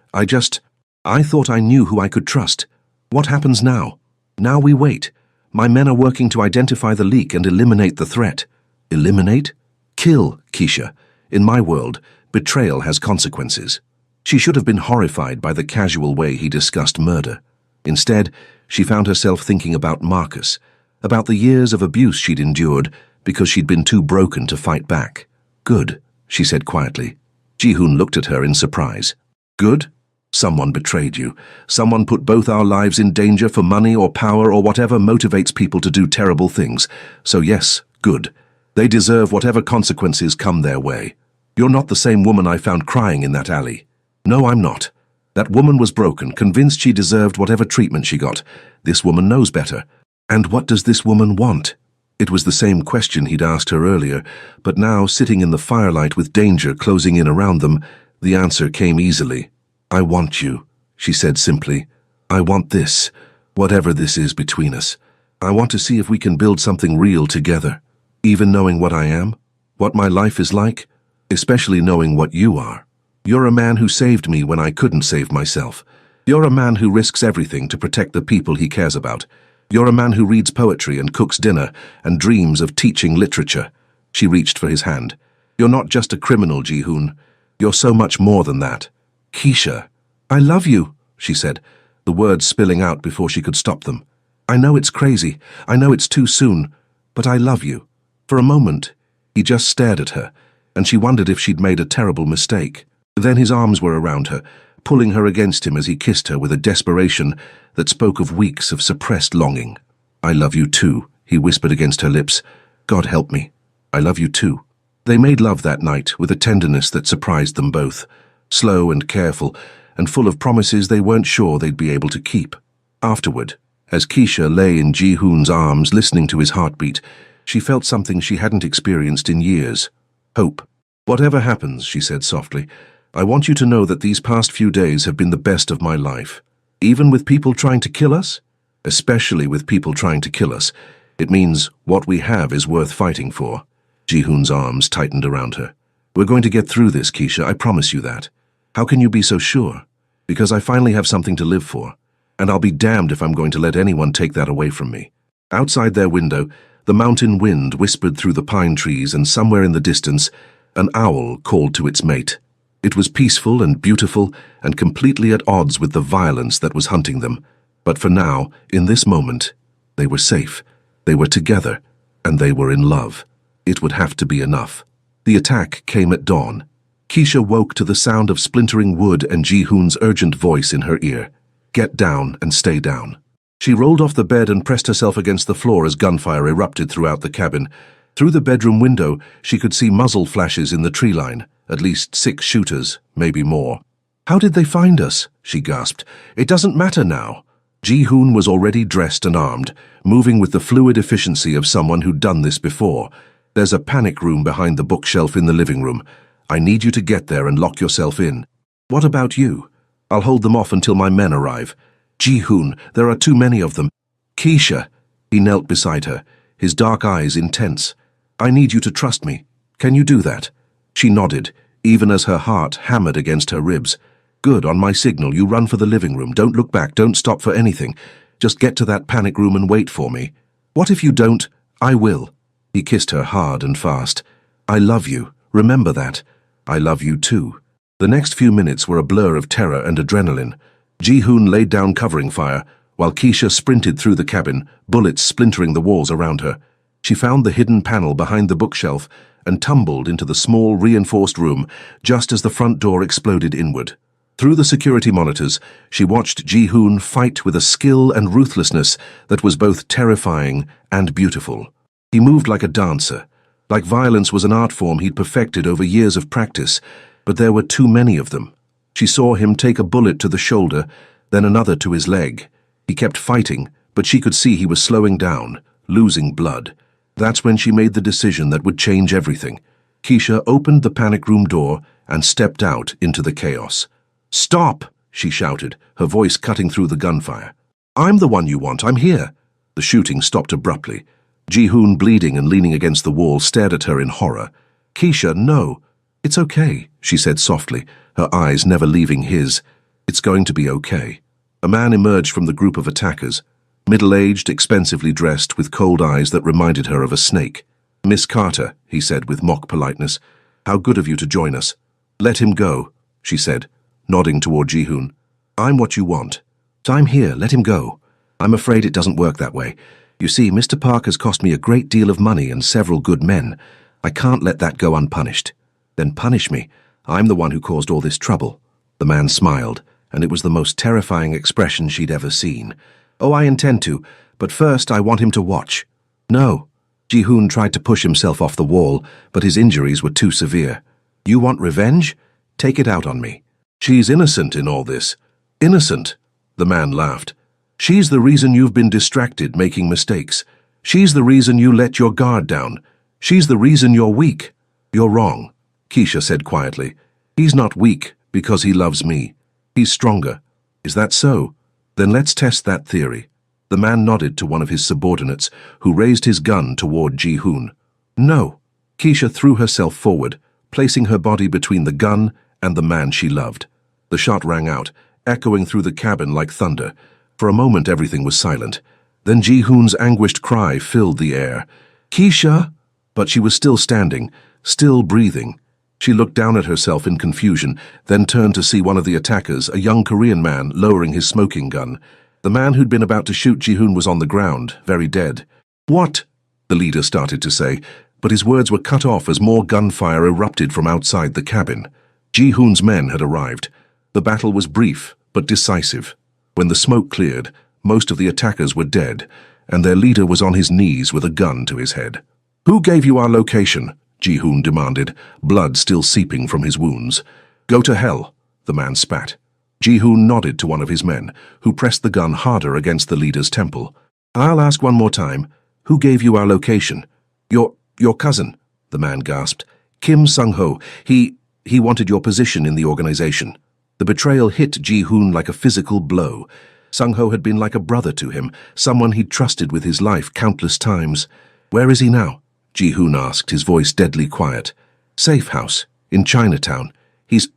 [SPEAKER 1] I thought I knew who I could trust. What happens now? Now we wait. My men are working to identify the leak and eliminate the threat." "Eliminate?" "Kill, Keisha. In my world, betrayal has consequences." She should have been horrified by the casual way he discussed murder. Instead, she found herself thinking about Marcus, about the years of abuse she'd endured because she'd been too broken to fight back. "Good," she said quietly. Ji-hoon looked at her in surprise. "Good? Someone betrayed you. Someone put both our lives in danger for money or power or whatever motivates people to do terrible things. So yes, good. They deserve whatever consequences come their way. You're not the same woman I found crying in that alley." "No, I'm not. That woman was broken, convinced she deserved whatever treatment she got. This woman knows better. And what does this woman want?" It was the same question he'd asked her earlier, but now, sitting in the firelight with danger closing in around them, the answer came easily. "I want you," she said simply. "I want this, whatever this is between us. I want to see if we can build something real together. Even knowing what I am, what my life is like, especially knowing what you are. You're a man who saved me when I couldn't save myself. You're a man who risks everything to protect the people he cares about. You're a man who reads poetry and cooks dinner and dreams of teaching literature." She reached for his hand. "You're not just a criminal, Ji-hoon. You're so much more than that." "Keisha, I love you," she said, the words spilling out before she could stop them. "I know it's crazy. I know it's too soon. But I love you." For a moment, he just stared at her, and she wondered if she'd made a terrible mistake. Then his arms were around her, pulling her against him as he kissed her with a desperation that spoke of weeks of suppressed longing. "I love you too," he whispered against her lips. "God help me. I love you too." They made love that night with a tenderness that surprised them both, slow and careful, and full of promises they weren't sure they'd be able to keep. Afterward, as Keisha lay in Ji-hoon's arms listening to his heartbeat, she felt something she hadn't experienced in years: hope. "Whatever happens," she said softly, "I want you to know that these past few days have been the best of my life. Even with people trying to kill us, especially with people trying to kill us, it means what we have is worth fighting for." Ji-hoon's arms tightened around her. "We're going to get through this, Keisha, I promise you that." "How can you be so sure?" "Because I finally have something to live for, and I'll be damned if I'm going to let anyone take that away from me." Outside their window, the mountain wind whispered through the pine trees, and somewhere in the distance, an owl called to its mate. It was peaceful and beautiful and completely at odds with the violence that was hunting them. But for now, in this moment, they were safe, they were together, and they were in love. It would have to be enough. The attack came at dawn. Keisha woke to the sound of splintering wood and Ji-hoon's urgent voice in her ear. "Get down and stay down." She rolled off the bed and pressed herself against the floor as gunfire erupted throughout the cabin. Through the bedroom window, she could see muzzle flashes in the tree line, at least 6 shooters, maybe more. "How did they find us?" she gasped. "It doesn't matter now." Ji-hoon was already dressed and armed, moving with the fluid efficiency of someone who'd done this before. "There's a panic room behind the bookshelf in the living room. I need you to get there and lock yourself in." "What about you?" "I'll hold them off until my men arrive." "Ji-hoon, there are too many of them." "Keisha." He knelt beside her, his dark eyes intense. "I need you to trust me. Can you do that?" She nodded, even as her heart hammered against her ribs. "Good, on my signal, you run for the living room. Don't look back, don't stop for anything. Just get to that panic room and wait for me." "What if you don't?" "I will." He kissed her hard and fast. "I love you. Remember that. I love you too." The next few minutes were a blur of terror and adrenaline. Ji-hoon laid down covering fire, while Keisha sprinted through the cabin, bullets splintering the walls around her. She found the hidden panel behind the bookshelf and tumbled into the small, reinforced room just as the front door exploded inward. Through the security monitors, she watched Ji-hoon fight with a skill and ruthlessness that was both terrifying and beautiful. He moved like a dancer, like violence was an art form he'd perfected over years of practice, but there were too many of them. She saw him take a bullet to the shoulder, then another to his leg. He kept fighting, but she could see he was slowing down, losing blood. That's when she made the decision that would change everything. Keisha opened the panic room door and stepped out into the chaos. "Stop!" she shouted, her voice cutting through the gunfire. "I'm the one you want, I'm here." The shooting stopped abruptly. Ji-hoon, bleeding and leaning against the wall, stared at her in horror. "Keisha, no." "It's okay," she said softly, her eyes never leaving his. "It's going to be okay." A man emerged from the group of attackers, middle-aged, expensively dressed, with cold eyes that reminded her of a snake. "Miss Carter," he said with mock politeness, "how good of you to join us." "Let him go," she said, nodding toward Ji-hoon. "I'm what you want." "I'm here, let him go." "I'm afraid it doesn't work that way. You see, Mr. Parker's cost me a great deal of money and several good men. I can't let that go unpunished." "Then punish me. I'm the one who caused all this trouble." The man smiled, and it was the most terrifying expression she'd ever seen. "Oh, I intend to, but first I want him to watch." "No." Ji-hoon tried to push himself off the wall, but his injuries were too severe. "You want revenge? Take it out on me." "She's innocent in all this." "Innocent?" The man laughed. "She's the reason you've been distracted, making mistakes. She's the reason you let your guard down. She's the reason you're weak." "You're wrong," Keisha said quietly. "He's not weak because he loves me. He's stronger." "Is that so? Then let's test that theory." The man nodded to one of his subordinates, who raised his gun toward Ji-hoon. "No." Keisha threw herself forward, placing her body between the gun and the man she loved. The shot rang out, echoing through the cabin like thunder. For a moment everything was silent. Then Ji-hoon's anguished cry filled the air. "Keisha!" But she was still standing, still breathing. She looked down at herself in confusion, then turned to see one of the attackers, a young Korean man, lowering his smoking gun. The man who'd been about to shoot Ji-hoon was on the ground, very dead. "What?" the leader started to say, but his words were cut off as more gunfire erupted from outside the cabin. Ji-hoon's men had arrived. The battle was brief, but decisive. When the smoke cleared, most of the attackers were dead, and their leader was on his knees with a gun to his head. "Who gave you our location?" Ji-hoon demanded, blood still seeping from his wounds. "Go to hell," the man spat. Ji-hoon nodded to one of his men, who pressed the gun harder against the leader's temple. "I'll ask one more time. Who gave you our location?" Your cousin," the man gasped. "Kim Sung-ho. He wanted your position in the organization." The betrayal hit Ji-hoon like a physical blow. Sung-ho had been like a brother to him, someone he'd trusted with his life countless times. "Where is he now?" Ji-hoon asked, his voice deadly quiet. "Safe house, in Chinatown. He's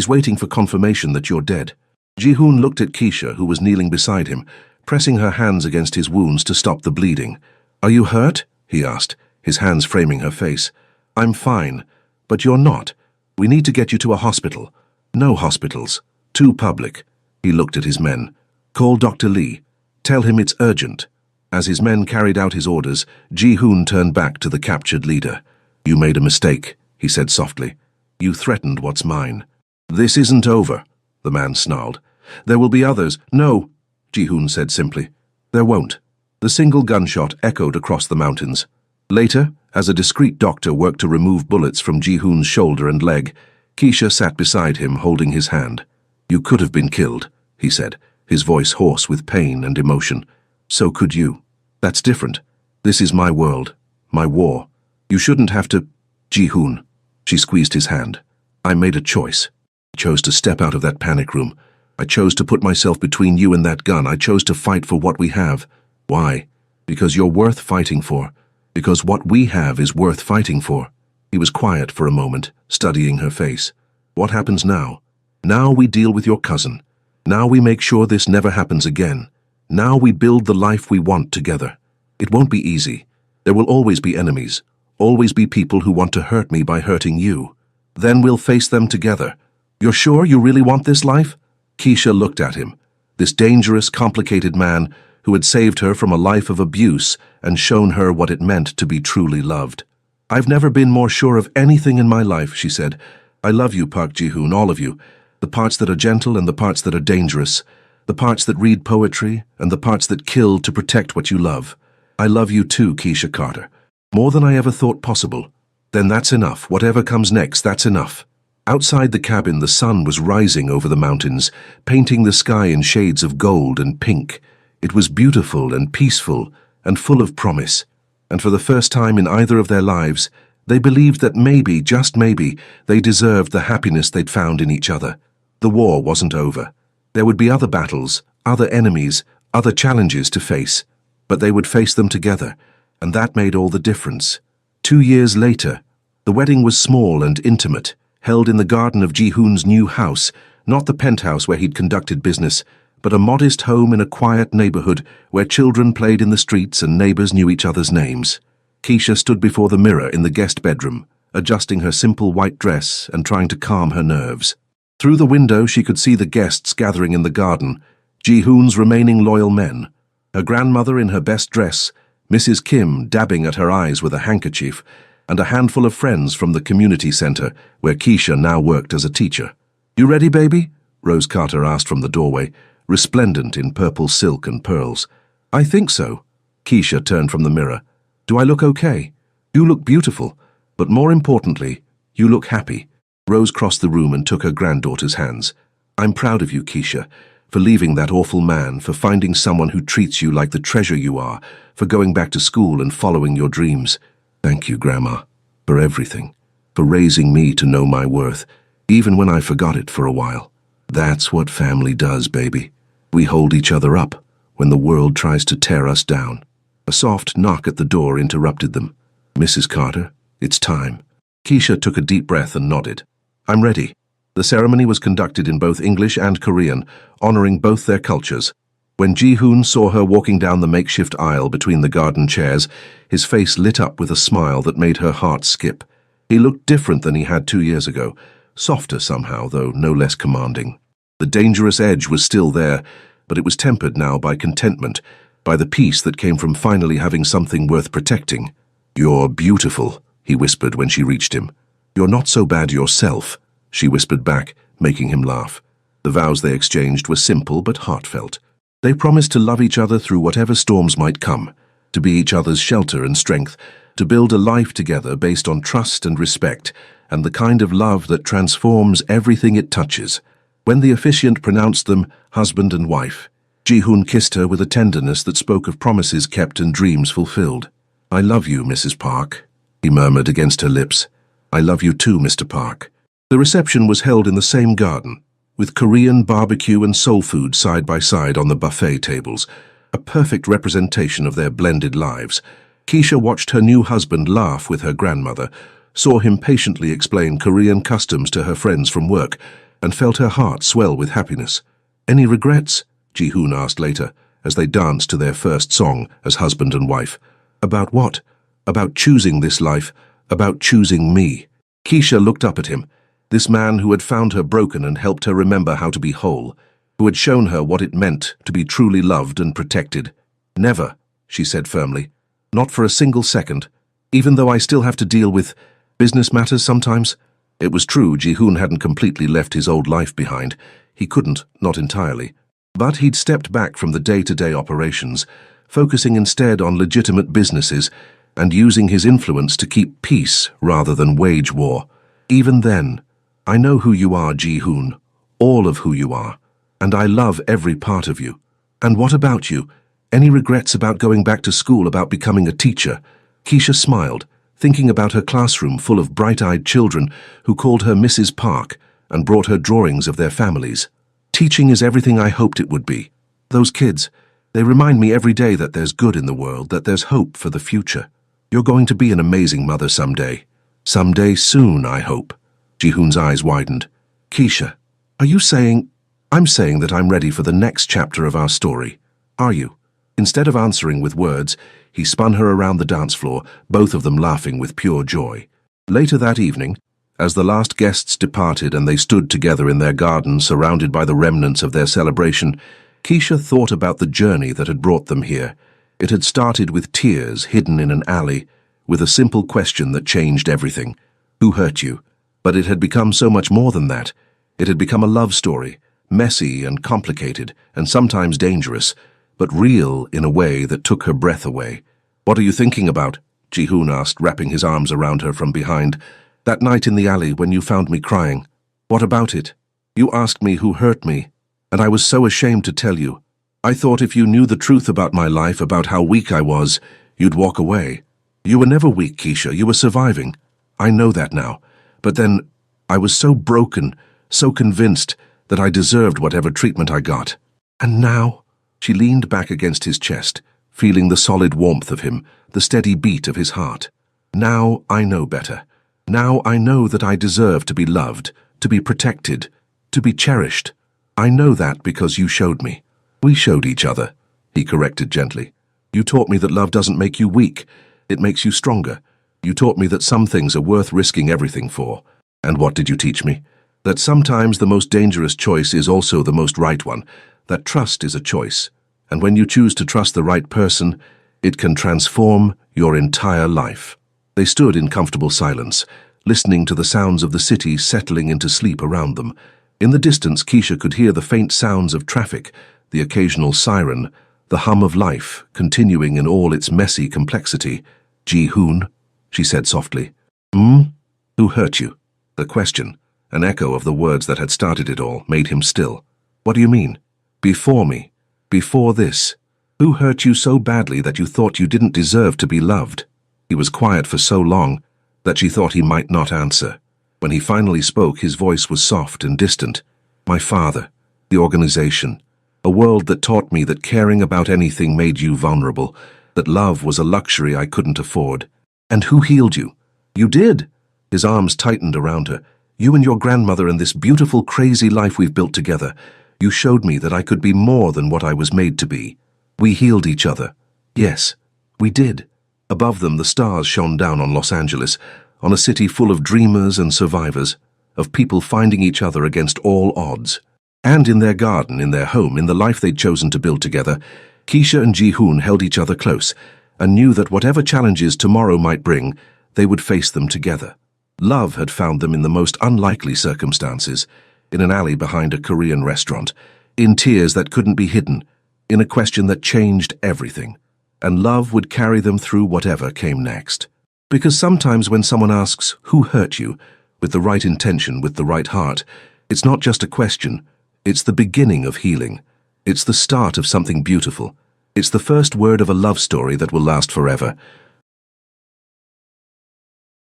[SPEAKER 1] waiting for confirmation that you're dead." Ji-hoon looked at Keisha, who was kneeling beside him, pressing her hands against his wounds to stop the bleeding. "Are you hurt?" he asked, his hands framing her face. "I'm fine, but you're not. We need to get you to a hospital." "No hospitals. Too public." He looked at his men. "Call Dr. Lee. Tell him it's urgent." As his men carried out his orders, Ji-hoon turned back to the captured leader. "You made a mistake," he said softly. "You threatened what's mine." "This isn't over," the man snarled. "There will be others." "No," Ji-hoon said simply. "There won't." The single gunshot echoed across the mountains. Later, as a discreet doctor worked to remove bullets from Ji-hoon's shoulder and leg, Keisha sat beside him, holding his hand. "You could have been killed," he said, his voice hoarse with pain and emotion. "So could you. That's different. This is my world, my war. You shouldn't have to—" "Ji-hoon," she squeezed his hand. "I made a choice. I chose to step out of that panic room. I chose to put myself between you and that gun. I chose to fight for what we have. Why? Because you're worth fighting for. Because what we have is worth fighting for." He was quiet for a moment, studying her face. "What happens now? Now we deal with your cousin. Now we make sure this never happens again. Now we build the life we want together. It won't be easy. There will always be enemies, always be people who want to hurt me by hurting you. Then we'll face them together. You're sure you really want this life?" Keisha looked at him, this dangerous, complicated man who had saved her from a life of abuse and shown her what it meant to be truly loved. "I've never been more sure of anything in my life," she said. "I love you, Park Ji-hoon, all of you. The parts that are gentle and the parts that are dangerous. The parts that read poetry and the parts that kill to protect what you love. I love you too, Keisha Carter. More than I ever thought possible. Then that's enough. Whatever comes next, that's enough." Outside the cabin, the sun was rising over the mountains, painting the sky in shades of gold and pink. It was beautiful and peaceful and full of promise. And for the first time in either of their lives, they believed that maybe, just maybe, they deserved the happiness they'd found in each other. The war wasn't over. There would be other battles, other enemies, other challenges to face, but they would face them together, and that made all the difference. 2 years later, the wedding was small and intimate, held in the garden of Ji-hoon's new house, not the penthouse where he'd conducted business, but a modest home in a quiet neighborhood where children played in the streets and neighbors knew each other's names. Keisha stood before the mirror in the guest bedroom, adjusting her simple white dress and trying to calm her nerves. Through the window she could see the guests gathering in the garden, Ji-hoon's remaining loyal men. Her grandmother in her best dress, Mrs. Kim dabbing at her eyes with a handkerchief, and a handful of friends from the community center where Keisha now worked as a teacher. "You ready, baby?" Rose Carter asked from the doorway, resplendent in purple silk and pearls. "I think so." Keisha turned from the mirror. "Do I look okay?" "You look beautiful, but more importantly, you look happy." Rose crossed the room and took her granddaughter's hands. "I'm proud of you, Keisha, for leaving that awful man, for finding someone who treats you like the treasure you are, for going back to school and following your dreams. Thank you, Grandma, for everything, for raising me to know my worth, even when I forgot it for a while. That's what family does, baby. We hold each other up when the world tries to tear us down." A soft knock at the door interrupted them. "Mrs. Carter, it's time." Keisha took a deep breath and nodded. I'm ready. The ceremony was conducted in both English and Korean, honoring both their cultures. When Ji-hoon saw her walking down the makeshift aisle between the garden chairs, his face lit up with a smile that made her heart skip. He looked different than he had 2 years ago, softer somehow, though no less commanding. The dangerous edge was still there, but it was tempered now by contentment, by the peace that came from finally having something worth protecting. You're beautiful, he whispered when she reached him. You're not so bad yourself, she whispered back, making him laugh. The vows they exchanged were simple but heartfelt. They promised to love each other through whatever storms might come, to be each other's shelter and strength, to build a life together based on trust and respect, and the kind of love that transforms everything it touches. When the officiant pronounced them husband and wife, Ji-hoon kissed her with a tenderness that spoke of promises kept and dreams fulfilled. I love you, Mrs. Park, he murmured against her lips. I love you too, Mr. Park. The reception was held in the same garden, with Korean barbecue and soul food side by side on the buffet tables, a perfect representation of their blended lives. Keisha watched her new husband laugh with her grandmother, saw him patiently explain Korean customs to her friends from work, and felt her heart swell with happiness. Any regrets? Ji-hoon asked later, as they danced to their first song as husband and wife. About what? About choosing this life, about choosing me. Keisha looked up at him, this man who had found her broken and helped her remember how to be whole, who had shown her what it meant to be truly loved and protected. Never, she said firmly. Not for a single second, even though I still have to deal with business matters sometimes. It was true Ji-hoon hadn't completely left his old life behind. He couldn't, not entirely. But he'd stepped back from the day-to-day operations, focusing instead on legitimate businesses and using his influence to keep peace rather than wage war. Even then, I know who you are, Ji-hoon, all of who you are, and I love every part of you. And what about you? Any regrets about going back to school, about becoming a teacher? Keisha smiled, thinking about her classroom full of bright-eyed children who called her Mrs. Park and brought her drawings of their families. Teaching is everything I hoped it would be. Those kids, they remind me every day that there's good in the world, that there's hope for the future. You're going to be an amazing mother someday. Someday soon, I hope. Ji-hoon's eyes widened. Keisha, are you saying... I'm saying that I'm ready for the next chapter of our story. Are you? Instead of answering with words, he spun her around the dance floor, both of them laughing with pure joy. Later that evening, as the last guests departed and they stood together in their garden surrounded by the remnants of their celebration, Keisha thought about the journey that had brought them here. It had started with tears hidden in an alley, with a simple question that changed everything. Who hurt you? But it had become so much more than that. It had become a love story, messy and complicated, and sometimes dangerous, but real in a way that took her breath away. What are you thinking about? Ji-hoon asked, wrapping his arms around her from behind. That night in the alley when you found me crying. What about it? You asked me who hurt me, and I was so ashamed to tell you. I thought if you knew the truth about my life, about how weak I was, you'd walk away. You were never weak, Keisha. You were surviving. I know that now. But then, I was so broken, so convinced that I deserved whatever treatment I got. And now? She leaned back against his chest, feeling the solid warmth of him, the steady beat of his heart. Now I know better. Now I know that I deserve to be loved, to be protected, to be cherished. I know that because you showed me. We showed each other, he corrected gently. You taught me that love doesn't make you weak, it makes you stronger. You taught me that some things are worth risking everything for. And what did you teach me? That sometimes the most dangerous choice is also the most right one, that trust is a choice, and when you choose to trust the right person, it can transform your entire life. They stood in comfortable silence, listening to the sounds of the city settling into sleep around them. In the distance, Keisha could hear the faint sounds of traffic, the occasional siren, the hum of life, continuing in all its messy complexity. Ji-hoon, she said softly. Who hurt you? The question, an echo of the words that had started it all, made him still. What do you mean? Before me. Before this. Who hurt you so badly that you thought you didn't deserve to be loved? He was quiet for so long that she thought he might not answer. When he finally spoke, his voice was soft and distant. My father, the organization, a world that taught me that caring about anything made you vulnerable, that love was a luxury I couldn't afford. And who healed you? You did. His arms tightened around her. "You and your grandmother and this beautiful, crazy life we've built together. You showed me that I could be more than what I was made to be. We healed each other." Yes, we did. Above them, the stars shone down on Los Angeles, on a city full of dreamers and survivors, of people finding each other against all odds. And in their garden, in their home, in the life they'd chosen to build together, Keisha and Ji-hoon held each other close and knew that whatever challenges tomorrow might bring, they would face them together. Love had found them in the most unlikely circumstances, in an alley behind a Korean restaurant, in tears that couldn't be hidden, in a question that changed everything. And love would carry them through whatever came next. Because sometimes when someone asks, "Who hurt you?" with the right intention, with the right heart, it's not just a question, it's the beginning of healing. It's the start of something beautiful. It's the first word of a love story that will last forever.